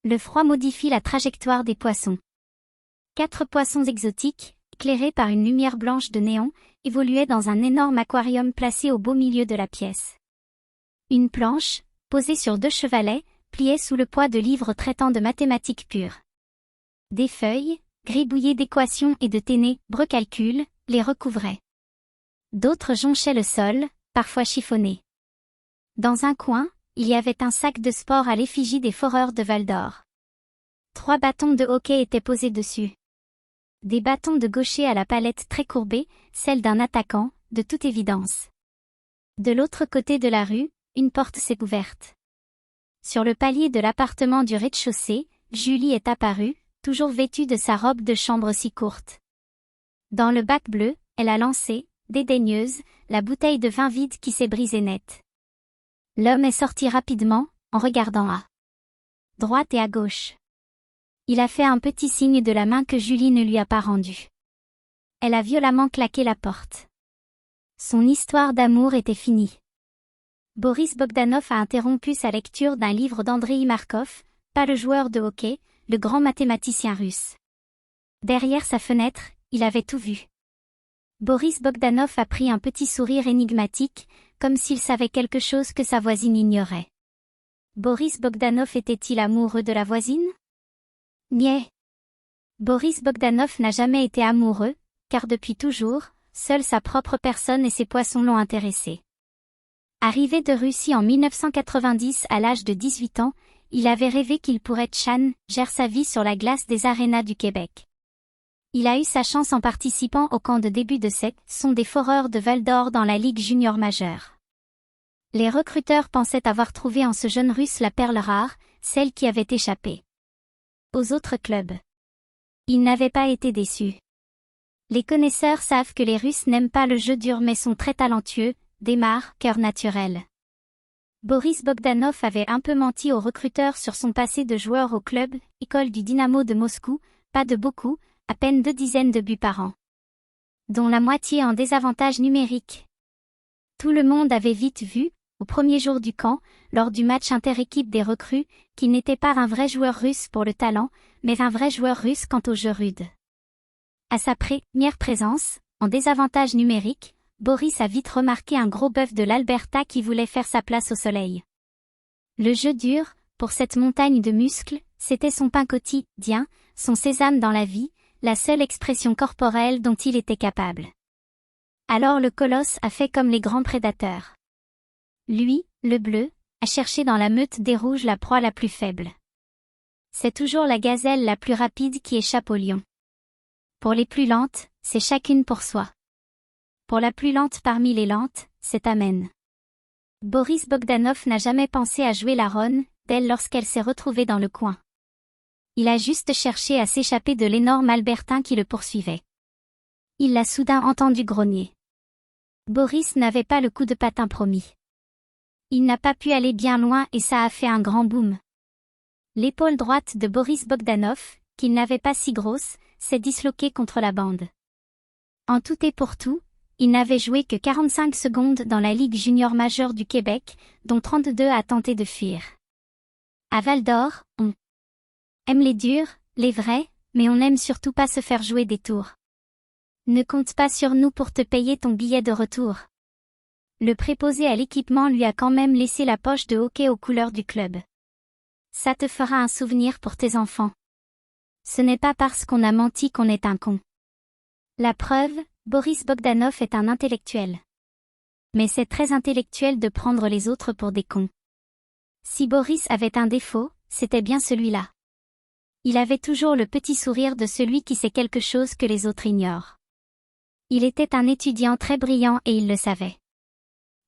Le froid modifie la trajectoire des poissons. 4 poissons exotiques, éclairés par une lumière blanche de néon, évoluaient dans un énorme aquarium placé au beau milieu de la pièce. Une planche, posée sur 2 chevalets, pliait sous le poids de livres traitant de mathématiques pures. Des feuilles, gribouillées d'équations et de ténébreux calculs, les recouvraient. D'autres jonchaient le sol, parfois chiffonnés. Dans un coin, il y avait un sac de sport à l'effigie des foreurs de Val d'Or. 3 bâtons de hockey étaient posés dessus. Des bâtons de gaucher à la palette très courbée, celle d'un attaquant, de toute évidence. De l'autre côté de la rue, une porte s'est ouverte. Sur le palier de l'appartement du rez-de-chaussée, Julie est apparue, toujours vêtue de sa robe de chambre si courte. Dans le bac bleu, elle a lancé, dédaigneuse, la bouteille de vin vide qui s'est brisée net. L'homme est sorti rapidement, en regardant à droite et à gauche. Il a fait un petit signe de la main que Julie ne lui a pas rendu. Elle a violemment claqué la porte. Son histoire d'amour était finie. Boris Bogdanov a interrompu sa lecture d'un livre d'Andreï Markov, pas le joueur de hockey, le grand mathématicien russe. Derrière sa fenêtre, il avait tout vu. Boris Bogdanov a pris un petit sourire énigmatique, comme s'il savait quelque chose que sa voisine ignorait. Boris Bogdanov était-il amoureux de la voisine? Niais. Boris Bogdanov n'a jamais été amoureux, car depuis toujours, seule sa propre personne et ses poissons l'ont intéressé. Arrivé de Russie en 1990 à l'âge de 18 ans, il avait rêvé qu'il pourrait gère sa vie sur la glace des arénas du Québec. Il a eu sa chance en participant au camp de début de saison des Foreurs de Val d'Or dans la Ligue junior majeure. Les recruteurs pensaient avoir trouvé en ce jeune Russe la perle rare, celle qui avait échappé aux autres clubs. Ils n'avaient pas été déçus. Les connaisseurs savent que les Russes n'aiment pas le jeu dur mais sont très talentueux, démarre, cœur naturel. Boris Bogdanov avait un peu menti aux recruteurs sur son passé de joueur au club, école du Dynamo de Moscou, pas de beaucoup, à peine 2 dizaines de buts par an. Dont la moitié en désavantage numérique. Tout le monde avait vite vu, au premier jour du camp, lors du match inter-équipe des recrues, qu'il n'était pas un vrai joueur russe pour le talent, mais un vrai joueur russe quant au jeu rude. À sa première présence, en désavantage numérique, Boris a vite remarqué un gros bœuf de l'Alberta qui voulait faire sa place au soleil. Le jeu dur, pour cette montagne de muscles, c'était son pain quotidien, son sésame dans la vie, la seule expression corporelle dont il était capable. Alors le colosse a fait comme les grands prédateurs. Lui, le bleu, a cherché dans la meute des rouges la proie la plus faible. C'est toujours la gazelle la plus rapide qui échappe au lion. Pour les plus lentes, c'est chacune pour soi. Pour la plus lente parmi les lentes, c'est Amen. Boris Bogdanov n'a jamais pensé à jouer la ronde d'elle lorsqu'elle s'est retrouvée dans le coin. Il a juste cherché à s'échapper de l'énorme Albertain qui le poursuivait. Il l'a soudain entendu grogner. Boris n'avait pas le coup de patin promis. Il n'a pas pu aller bien loin et ça a fait un grand boom. L'épaule droite de Boris Bogdanov, qu'il n'avait pas si grosse, s'est disloquée contre la bande. En tout et pour tout, il n'avait joué que 45 secondes dans la Ligue junior majeure du Québec, dont 32 à tenter de fuir. À Val d'Or, on aime les durs, les vrais, mais on n'aime surtout pas se faire jouer des tours. Ne compte pas sur nous pour te payer ton billet de retour. Le préposé à l'équipement lui a quand même laissé la poche de hockey aux couleurs du club. Ça te fera un souvenir pour tes enfants. Ce n'est pas parce qu'on a menti qu'on est un con. La preuve, Boris Bogdanov est un intellectuel. Mais c'est très intellectuel de prendre les autres pour des cons. Si Boris avait un défaut, c'était bien celui-là. Il avait toujours le petit sourire de celui qui sait quelque chose que les autres ignorent. Il était un étudiant très brillant et il le savait.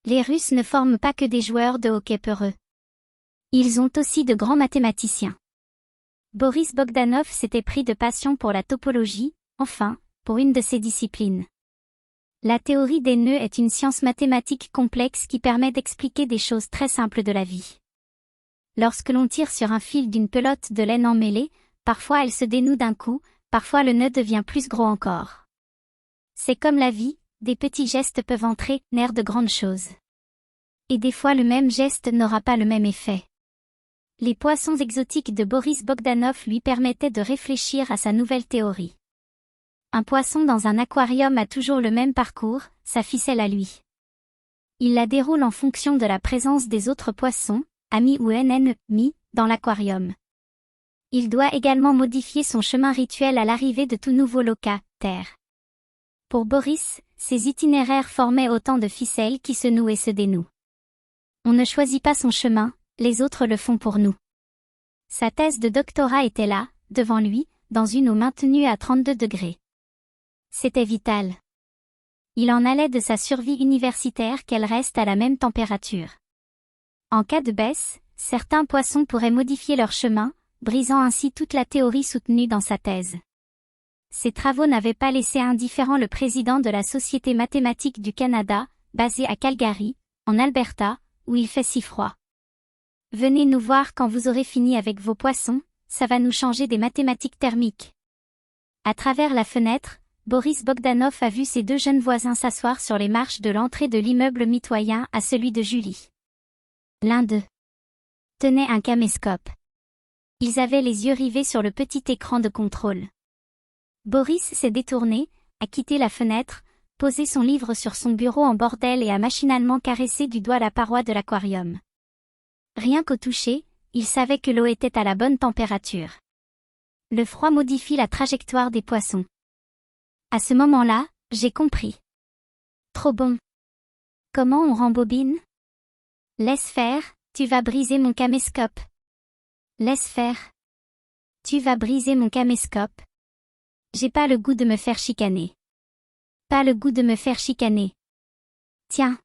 Les Russes ne forment pas que des joueurs de hockey peureux. Ils ont aussi de grands mathématiciens. Boris Bogdanov s'était pris de passion pour la topologie, enfin, pour une de ses disciplines. La théorie des nœuds est une science mathématique complexe qui permet d'expliquer des choses très simples de la vie. Lorsque l'on tire sur un fil d'une pelote de laine emmêlée, parfois elle se dénoue d'un coup, parfois le nœud devient plus gros encore. C'est comme la vie, des petits gestes peuvent entraîner de grandes choses. Et des fois le même geste n'aura pas le même effet. les poissons exotiques de Boris Bogdanov lui permettaient de réfléchir à sa nouvelle théorie. Un poisson dans un aquarium a toujours le même parcours, sa ficelle à lui. Il la déroule en fonction de la présence des autres poissons, amis ou ennemis, dans l'aquarium. Il doit également modifier son chemin rituel à l'arrivée de tout nouveau locataire. Pour Boris, ces itinéraires formaient autant de ficelles qui se nouent et se dénouent. On ne choisit pas son chemin, les autres le font pour nous. Sa thèse de doctorat était là, devant lui, dans une eau maintenue à 32 degrés. C'était vital. Il en allait de sa survie universitaire qu'elle reste à la même température. En cas de baisse, certains poissons pourraient modifier leur chemin, brisant ainsi toute la théorie soutenue dans sa thèse. Ces travaux n'avaient pas laissé indifférent le président de la Société mathématique du Canada, basée à Calgary, en Alberta, où il fait si froid. Venez nous voir quand vous aurez fini avec vos poissons, ça va nous changer des mathématiques thermiques. À travers la fenêtre, Boris Bogdanov a vu ses deux jeunes voisins s'asseoir sur les marches de l'entrée de l'immeuble mitoyen à celui de Julie. L'un d'eux tenait un caméscope. Ils avaient les yeux rivés sur le petit écran de contrôle. Boris s'est détourné, a quitté la fenêtre, posé son livre sur son bureau en bordel et a machinalement caressé du doigt la paroi de l'aquarium. Rien qu'au toucher, il savait que l'eau était à la bonne température. Le froid modifie la trajectoire des poissons. À ce moment-là, j'ai compris. Trop bon. Comment on rembobine? Laisse faire, tu vas briser mon caméscope. Laisse faire. Tu vas briser mon caméscope. J'ai pas le goût de me faire chicaner. Pas le goût de me faire chicaner. Tiens.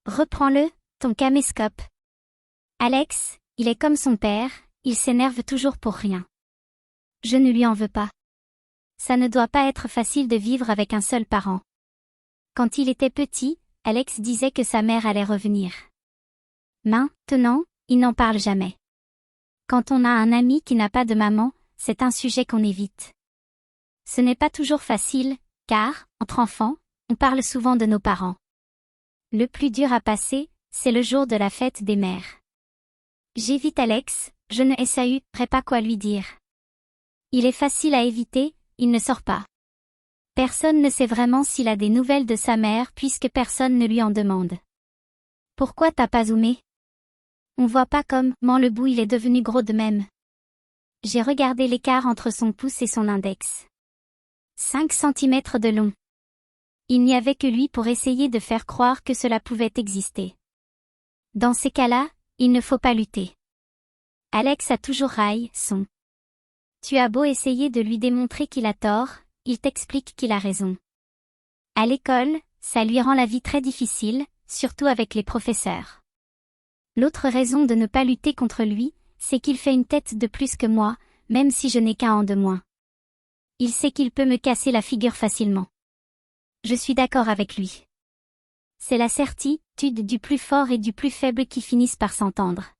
Reprends-le, ton caméscope. Alex, il est comme son père, il s'énerve toujours pour rien. Je ne lui en veux pas. Ça ne doit pas être facile de vivre avec un seul parent. Quand il était petit, Alex disait que sa mère allait revenir. Maintenant, il n'en parle jamais. Quand on a un ami qui n'a pas de maman, c'est un sujet qu'on évite. Ce n'est pas toujours facile, car, entre enfants, on parle souvent de nos parents. Le plus dur à passer, c'est le jour de la fête des mères. J'évite Alex, je ne saurais pas quoi lui dire. Il est facile à éviter, il ne sort pas. Personne ne sait vraiment s'il a des nouvelles de sa mère puisque personne ne lui en demande. Pourquoi t'as pas zoomé? On voit pas comment le bout il est devenu gros de même. J'ai regardé l'écart entre son pouce et son index. 5 centimètres de long. Il n'y avait que lui pour essayer de faire croire que cela pouvait exister. Dans ces cas-là, il ne faut pas lutter. Alex a toujours raison. Tu as beau essayer de lui démontrer qu'il a tort, il t'explique qu'il a raison. À l'école, ça lui rend la vie très difficile, surtout avec les professeurs. L'autre raison de ne pas lutter contre lui, c'est qu'il fait une tête de plus que moi, même si je n'ai qu'un an de moins. Il sait qu'il peut me casser la figure facilement. Je suis d'accord avec lui. C'est la certitude du plus fort et du plus faible qui finissent par s'entendre.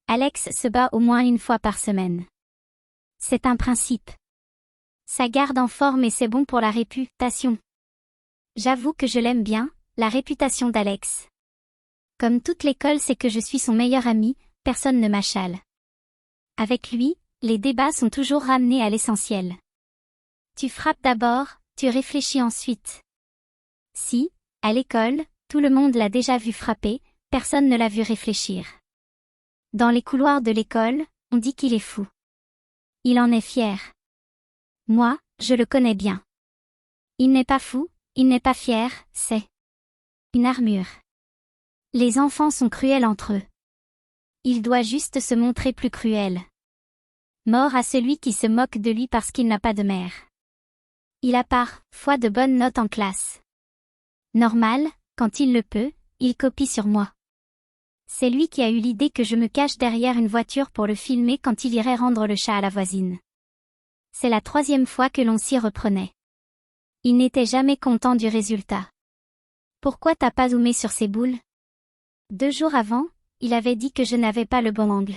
Alex se bat au moins une fois par semaine. C'est un principe. Ça garde en forme et c'est bon pour la réputation. J'avoue que je l'aime bien, la réputation d'Alex. Comme toute l'école sait que je suis son meilleur ami, personne ne m'achale. Avec lui, les débats sont toujours ramenés à l'essentiel. Tu frappes d'abord, tu réfléchis ensuite. Si, à l'école, tout le monde l'a déjà vu frapper, personne ne l'a vu réfléchir. Dans les couloirs de l'école, on dit qu'il est fou. Il en est fier. Moi, je le connais bien. Il n'est pas fou, il n'est pas fier, c'est une armure. Les enfants sont cruels entre eux. Il doit juste se montrer plus cruel. Mort à celui qui se moque de lui parce qu'il n'a pas de mère. Il a parfois de bonnes notes en classe. Normal, quand il le peut, il copie sur moi. C'est lui qui a eu l'idée que je me cache derrière une voiture pour le filmer quand il irait rendre le chat à la voisine. C'est la 3e fois que l'on s'y reprenait. Il n'était jamais content du résultat. Pourquoi t'as pas zoomé sur ces boules? 2 jours avant, il avait dit que je n'avais pas le bon angle.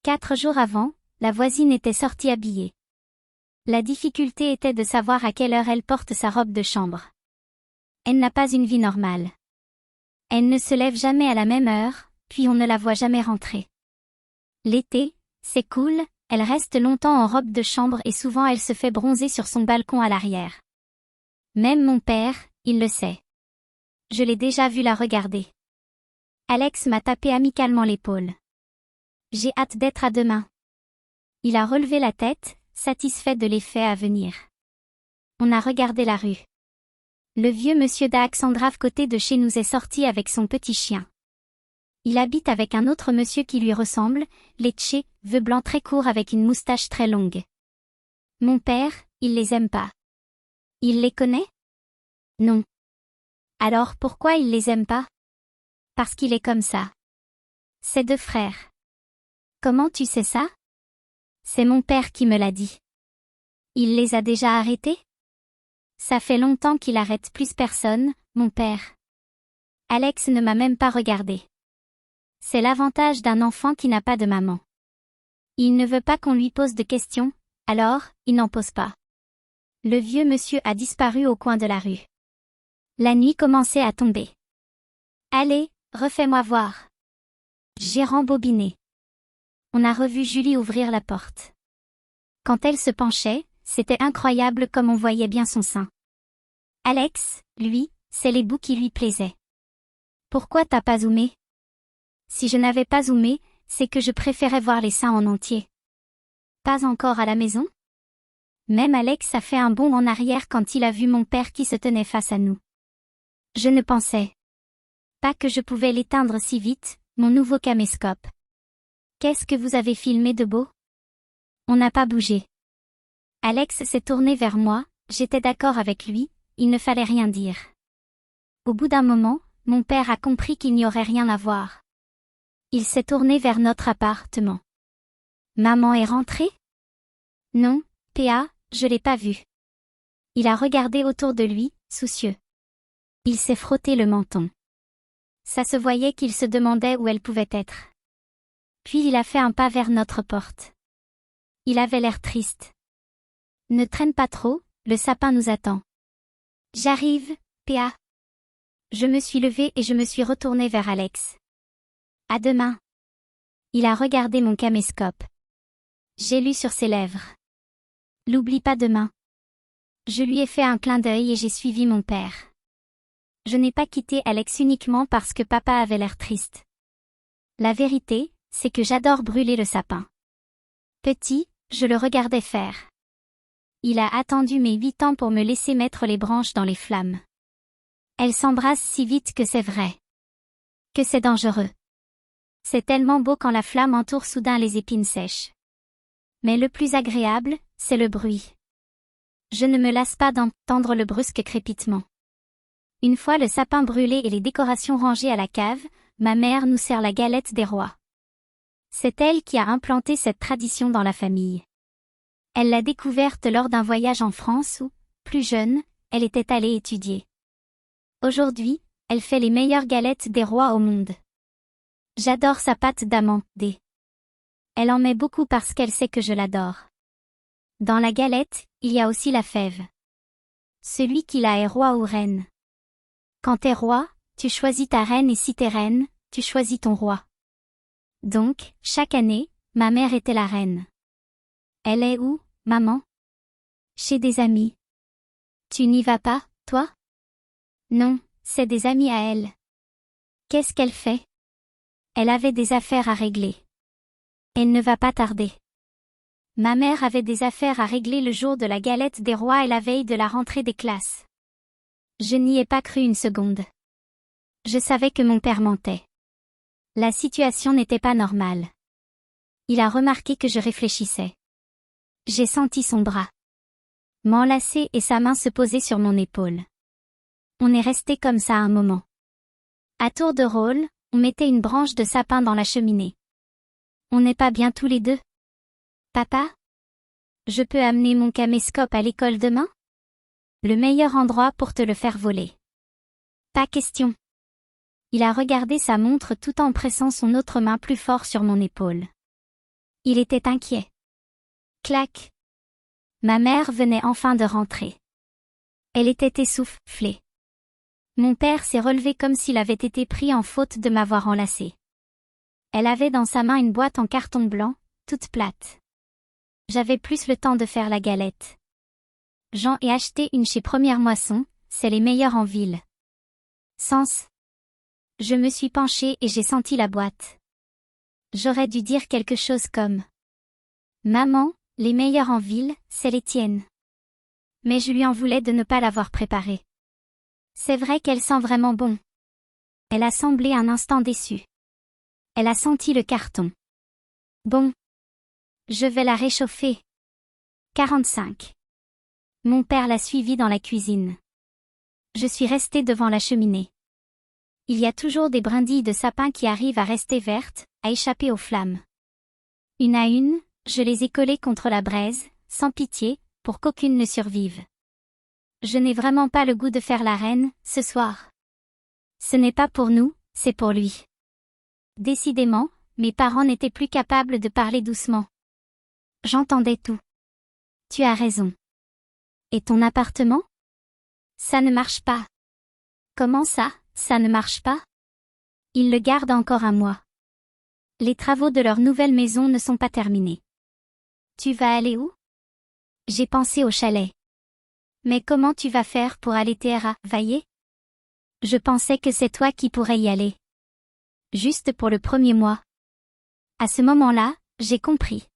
4 jours avant, la voisine était sortie habillée. La difficulté était de savoir à quelle heure elle porte sa robe de chambre. Elle n'a pas une vie normale. Elle ne se lève jamais à la même heure, puis on ne la voit jamais rentrer. L'été, c'est cool, elle reste longtemps en robe de chambre et souvent elle se fait bronzer sur son balcon à l'arrière. Même mon père, il le sait. Je l'ai déjà vu la regarder. Alex m'a tapé amicalement l'épaule. J'ai hâte d'être à demain. Il a relevé la tête, satisfait de l'effet à venir. On a regardé la rue. Le vieux monsieur d'Alexandrave côté de chez nous est sorti avec son petit chien. Il habite avec un autre monsieur qui lui ressemble, Lecce, veu blanc très court avec une moustache très longue. Mon père, il les aime pas. Il les connaît? Non. Alors pourquoi il les aime pas? Parce qu'il est comme ça. C'est deux frères. Comment tu sais ça? C'est mon père qui me l'a dit. Il les a déjà arrêtés? Ça fait longtemps qu'il arrête plus personne, mon père. Alex ne m'a même pas regardé. C'est l'avantage d'un enfant qui n'a pas de maman. Il ne veut pas qu'on lui pose de questions, alors, il n'en pose pas. Le vieux monsieur a disparu au coin de la rue. La nuit commençait à tomber. Allez, refais-moi voir. J'ai rembobiné. On a revu Julie ouvrir la porte. Quand elle se penchait, c'était incroyable comme on voyait bien son sein. Alex, lui, c'est les bouts qui lui plaisaient. Pourquoi t'as pas zoomé? Si je n'avais pas zoomé, c'est que je préférais voir les seins en entier. Pas encore à la maison? Même Alex a fait un bond en arrière quand il a vu mon père qui se tenait face à nous. Je ne pensais pas que je pouvais l'éteindre si vite, mon nouveau caméscope. Qu'est-ce que vous avez filmé de beau? On n'a pas bougé. Alex s'est tourné vers moi, j'étais d'accord avec lui, il ne fallait rien dire. Au bout d'un moment, mon père a compris qu'il n'y aurait rien à voir. Il s'est tourné vers notre appartement. Maman est rentrée? Non, PA, je l'ai pas vue. Il a regardé autour de lui, soucieux. Il s'est frotté le menton. Ça se voyait qu'il se demandait où elle pouvait être. Puis il a fait un pas vers notre porte. Il avait l'air triste. Ne traîne pas trop, le sapin nous attend. J'arrive, PA. Je me suis levée et je me suis retournée vers Alex. À demain. Il a regardé mon caméscope. J'ai lu sur ses lèvres. L'oublie pas demain. Je lui ai fait un clin d'œil et j'ai suivi mon père. Je n'ai pas quitté Alex uniquement parce que papa avait l'air triste. La vérité, c'est que j'adore brûler le sapin. Petit, je le regardais faire. Il a attendu mes 8 ans pour me laisser mettre les branches dans les flammes. Elles s'embrassent si vite que c'est vrai. Que c'est dangereux. C'est tellement beau quand la flamme entoure soudain les épines sèches. Mais le plus agréable, c'est le bruit. Je ne me lasse pas d'entendre le brusque crépitement. Une fois le sapin brûlé et les décorations rangées à la cave, ma mère nous sert la galette des rois. C'est elle qui a implanté cette tradition dans la famille. Elle l'a découverte lors d'un voyage en France où, plus jeune, elle était allée étudier. Aujourd'hui, elle fait les meilleures galettes des rois au monde. J'adore sa pâte d'amande. Elle en met beaucoup parce qu'elle sait que je l'adore. Dans la galette, il y a aussi la fève. Celui qui l'a est roi ou reine. Quand t'es roi, tu choisis ta reine et si t'es reine, tu choisis ton roi. Donc, chaque année, ma mère était la reine. Elle est où, maman? Chez des amis. Tu n'y vas pas, toi? Non, c'est des amis à elle. Qu'est-ce qu'elle fait? Elle avait des affaires à régler. Elle ne va pas tarder. Ma mère avait des affaires à régler le jour de la galette des rois et la veille de la rentrée des classes. Je n'y ai pas cru une seconde. Je savais que mon père mentait. La situation n'était pas normale. Il a remarqué que je réfléchissais. J'ai senti son bras m'enlacer et sa main se poser sur mon épaule. On est resté comme ça un moment. À tour de rôle, on mettait une branche de sapin dans la cheminée. On n'est pas bien tous les deux? Papa? Je peux amener mon caméscope à l'école demain? Le meilleur endroit pour te le faire voler. Pas question. Il a regardé sa montre tout en pressant son autre main plus fort sur mon épaule. Il était inquiet. Clac. Ma mère venait enfin de rentrer. Elle était essoufflée. Mon père s'est relevé comme s'il avait été pris en faute de m'avoir enlacé. Elle avait dans sa main une boîte en carton blanc, toute plate. J'avais plus le temps de faire la galette. J'en ai acheté une chez Première Moisson, c'est les meilleures en ville. Sens. Je me suis penchée et j'ai senti la boîte. J'aurais dû dire quelque chose comme: Maman, les meilleures en ville, c'est les tiennes. Mais je lui en voulais de ne pas l'avoir préparée. C'est vrai qu'elle sent vraiment bon. Elle a semblé un instant déçue. Elle a senti le carton. Bon. Je vais la réchauffer. 45. Mon père l'a suivi dans la cuisine. Je suis restée devant la cheminée. Il y a toujours des brindilles de sapin qui arrivent à rester vertes, à échapper aux flammes. Une à une, je les ai collées contre la braise, sans pitié, pour qu'aucune ne survive. Je n'ai vraiment pas le goût de faire la reine, ce soir. Ce n'est pas pour nous, c'est pour lui. Décidément, mes parents n'étaient plus capables de parler doucement. J'entendais tout. Tu as raison. Et ton appartement? Ça ne marche pas. Comment ça, ça ne marche pas? Ils le gardent encore un mois. Les travaux de leur nouvelle maison ne sont pas terminés. Tu vas aller où? J'ai pensé au chalet. Mais comment tu vas faire pour aller travailler? Je pensais que c'est toi qui pourrais y aller. Juste pour le premier mois. À ce moment-là, j'ai compris.